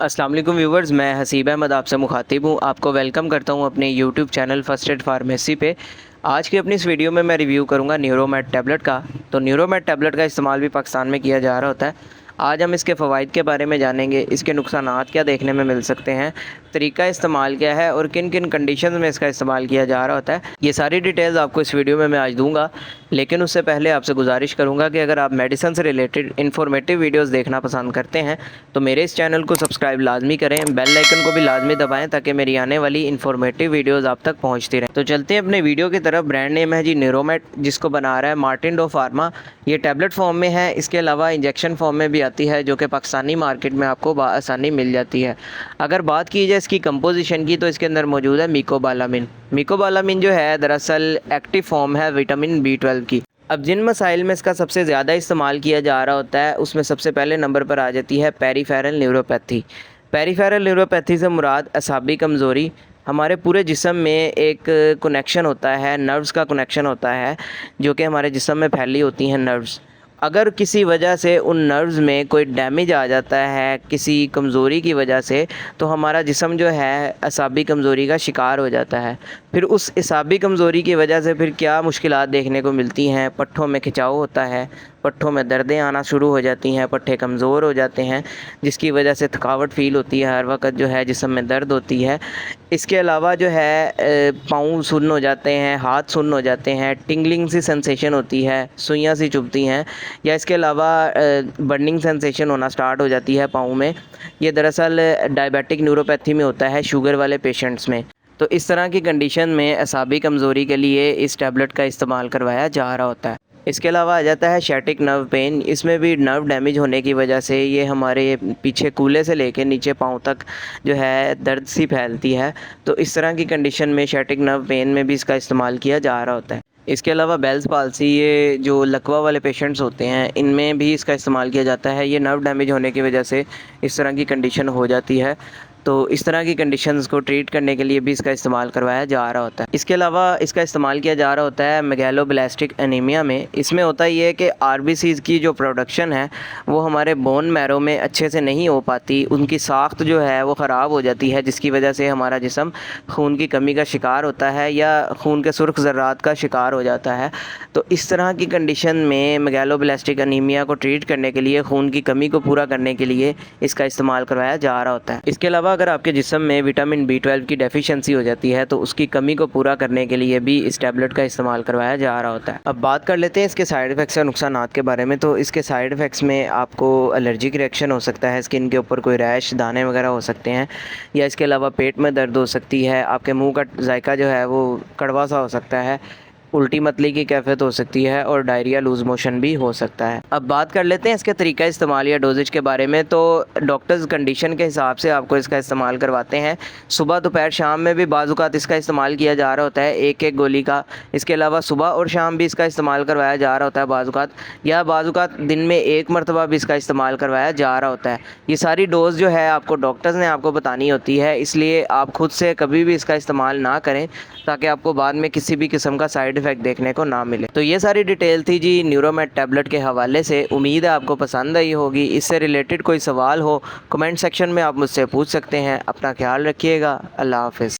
अस्सलाम वालेकुम व्यूवर्स, मैं हसीब अहमद आपसे मुखातिब हूँ। आपको वेलकम करता हूँ अपने YouTube channel first aid pharmacy पे। आज की अपनी इस वीडियो में मैं रिव्यू करूँगा न्यूरोमेड टैबलेट का। तो न्यूरोमेड टैबलेट का इस्तेमाल भी पाकिस्तान में किया जा रहा होता है। आज हम इसके फ़वाइद के बारे में जानेंगे, इसके नुकसानात क्या देखने में मिल सकते हैं, तरीका इस्तेमाल क्या है और किन किन कंडीशन में इसका इस्तेमाल किया जा रहा होता है। ये सारी डिटेल्स आपको इस वीडियो में मैं आज दूँगा। लेकिन उससे पहले आपसे गुजारिश करूँगा कि अगर आप मेडिसिन से रिलेटेड इन्फॉर्मेटिव वीडियोज़ देखना पसंद करते हैं तो मेरे इस चैनल को सब्सक्राइब लाजमी करें, बेल आइकन को भी लाजमी दबाएं ताकि मेरी आने वाली इन्फॉर्मेटिव वीडियोस आप तक पहुंचती रहें। तो चलते हैं अपने वीडियो की तरफ। ब्रांड नेम है जी न्यूरोमेड, जिसको बना रहा है मार्टिन फार्मा। ये टैबलेट फॉर्म में है, इसके अलावा इंजेक्शन फॉर्म में भी आती है जो कि पाकिस्तानी मार्केट में आपको आसानी मिल जाती है। अगर बात की जाए इसकी कंपोजिशन की तो इसके अंदर मौजूद है मिकोबालामिन। मिकोबालामिन जो है दरअसल एक्टिव फॉर्म है विटामिन B12 की। अब जिन मसाइल में इसका सबसे ज़्यादा इस्तेमाल किया जा रहा होता है उसमें सबसे पहले नंबर पर आ जाती है पेरिफेरल न्यूरोपैथी। पेरिफेरल न्यूरोपैथी से मुराद असाबी कमज़ोरी। हमारे पूरे जिस्म में एक कनेक्शन होता है, नर्व्स का कनेक्शन होता है जो कि हमारे जिस्म में फैली होती हैं नर्व्स। अगर किसी वजह से उन नर्व्स में कोई डैमेज आ जाता है किसी कमज़ोरी की वजह से, तो हमारा जिस्म जो है असाबी कमज़ोरी का शिकार हो जाता है। फिर उस असाबी कमज़ोरी की वजह से फिर क्या मुश्किलात देखने को मिलती हैं। पट्ठों में खिंचाव होता है, पट्ठों में दर्दें आना शुरू हो जाती हैं, पट्ठे कमज़ोर हो जाते हैं जिसकी वजह से थकावट फ़ील होती है, हर वक्त जो है जिस्म में दर्द होती है। इसके अलावा जो है पाँव सुन्न हो जाते हैं, हाथ सुन्न हो जाते हैं, टिंगलिंग सी सेंसेशन होती है, सुइयाँ सी चुभती हैं, या इसके अलावा बर्निंग सेंसेशन होना स्टार्ट हो जाती है पाँव में। ये दरअसल डायबिटिक न्यूरोपैथी में होता है, शुगर वाले पेशेंट्स में। तो इस तरह की कंडीशन में असाबी कमज़ोरी के लिए इस टैबलेट का इस्तेमाल करवाया जा रहा होता है। इसके अलावा आ जाता है शैटिक नर्व पेन। इसमें भी नर्व डैमेज होने की वजह से ये हमारे पीछे कूल्हे से लेकर नीचे पाँव तक जो है दर्द सी फैलती है। तो इस तरह की कंडीशन में शैटिक नर्व पेन में भी इसका इस्तेमाल किया जा रहा होता है। इसके अलावा बेल्स पाल्सी, ये जो लकवा वाले पेशेंट्स होते हैं इनमें भी इसका इस्तेमाल किया जाता है। ये नर्व डैमेज होने की वजह से इस तरह की कंडीशन हो जाती है। तो इस तरह की कंडीशंस को ट्रीट करने के लिए भी इसका इस्तेमाल करवाया जा रहा होता है। इसके अलावा इसका इस्तेमाल किया जा रहा होता है मेगालोब्लास्टिक एनीमिया में। इसमें होता ये है कि RBCs की जो प्रोडक्शन है वो हमारे बोन मैरो में अच्छे से नहीं हो पाती, उनकी साख्त जो है वो ख़राब हो जाती है जिसकी वजह से हमारा जिस्म खून की कमी का शिकार होता है या खून के सुर्ख ज़र्रात का शिकार हो जाता है। तो इस तरह की कंडीशन में मेगालोब्लास्टिक एनीमिया को ट्रीट करने के लिए, खून की कमी को पूरा करने के लिए इसका इस्तेमाल करवाया जा रहा होता है। इसके अलावा अगर आपके जिस्म में विटामिन B12 की डेफिशिएंसी हो जाती है तो उसकी कमी को पूरा करने के लिए भी इस टैबलेट का इस्तेमाल करवाया जा रहा होता है। अब बात कर लेते हैं इसके साइड इफ़ेक्ट्स और नुकसानात के बारे में। तो इसके साइड इफ़ेक्ट्स में आपको एलर्जिक रिएक्शन हो सकता है, स्किन के ऊपर कोई रैश, दाने वगैरह हो सकते हैं, या इसके अलावा पेट में दर्द हो सकती है, आपके मुँह का जायका जो है वो कड़वा सा हो सकता है, उल्टी मतली की कैफियत हो सकती है और डायरिया, लूज़ मोशन भी हो सकता है। अब बात कर लेते हैं इसके तरीका इस्तेमाल या डोजेज के बारे में। तो डॉक्टर्स कंडीशन के हिसाब से आपको इसका इस्तेमाल करवाते हैं। सुबह, दोपहर, शाम में भी बाज़-औक़ात इसका इस्तेमाल किया जा रहा होता है एक एक गोली का। इसके अलावा सुबह और शाम भी इसका इस्तेमाल करवाया जा रहा होता है बाज़-औक़ात, या बाज़-औक़ात दिन में एक मरतबा भी इसका इस्तेमाल करवाया जा रहा होता है। ये सारी डोज़ जो है आपको डॉक्टर्स ने आपको बतानी होती है, इसलिए आप खुद से कभी भी इसका इस्तेमाल ना करें ताकि आपको बाद में किसी भी किस्म का साइड इफ़ेक्ट देखने को ना मिले। तो ये सारी डिटेल थी जी न्यूरोमेड टैबलेट के हवाले से। उम्मीद है आपको पसंद आई होगी। इससे रिलेटेड कोई सवाल हो कमेंट सेक्शन में आप मुझसे पूछ सकते हैं। अपना ख्याल रखिएगा। अल्लाह हाफ़िज़।